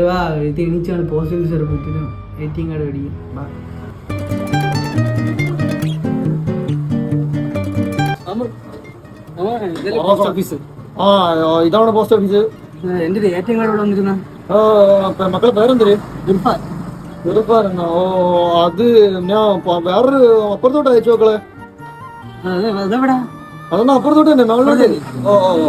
വാ ഇത് എണീച്ചാണ് post office വരെ പോയിട്ട് ATM കാർഡ് മേടിക്കും. Post office. ഇതാണ് പോസ്റ്റ് ഓഫീസ്. എന്റെ ATM കാർഡ് ഇവിടെ വന്നിരുന്ന മക്കളെ പേരെന്തര്? ഇർഫാൻ. ഇർഫാനോ? ഓ, അത് ഞാൻ വേറൊരു അപ്പുറത്തോട്ട് അയച്ചു മക്കളെ. അതെവിടാ? അതൊന്നും അപ്പുറത്തോട്ട് തന്നെ മകളിലോട്ട്. ഓ ഓ ഓ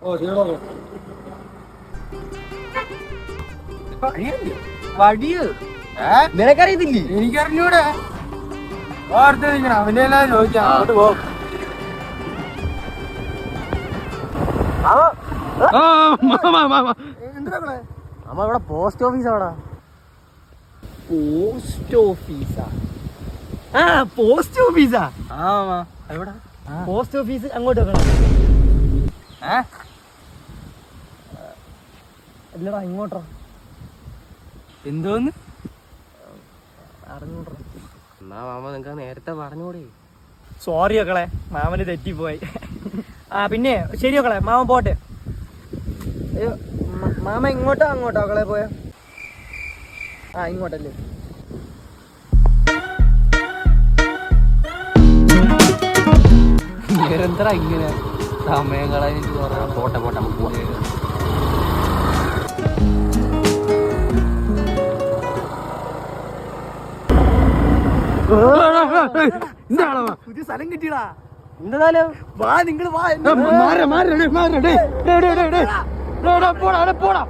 ഓ ശരിയാ. വടിയോ നിനക്കറിയത്തില്ലേ? എനിക്കറിഞ്ഞൂടെ. അവനെ ചോദിക്കാം. അങ്ങോട്ട് പോ. അമ്മ ഇവിടെ പോസ്റ്റ് ഓഫീസ് അവിടെ. പോസ്റ്റ് ഓഫീസാ? ആ പോസ്റ്റ് ഓഫീസാ. എവിടെ പോസ്റ്റ് ഓഫീസ്? അങ്ങോട്ട് വെക്കണം. അല്ലടാ ഇങ്ങോട്ടാ. എന്തോന്ന് അറിഞ്ഞോട്ടെ. എന്നാ മാമ നിങ്ങക്ക് നേരത്തെ പറഞ്ഞൂടെ? സോറി മക്കളെ, മാമന് തെറ്റിപ്പോയി. പിന്നെ ശരി മക്കളെ, മാമൻ പോട്ടെ. അയ്യോ മാമ ഇങ്ങോട്ടോ അങ്ങോട്ടോ മക്കളെ പോയ? ഇങ്ങോട്ടല്ലേ? എന്താ ഇങ്ങനെ സമയം കളഞ്ഞിട്ട് പോട്ടെ പോട്ടെ നമുക്ക് പോവാം. പുതിയ സ്ഥലം കിട്ടിയടാ. എന്തായാലും വാ നിങ്ങള് വാ. പോടാ പോടാ.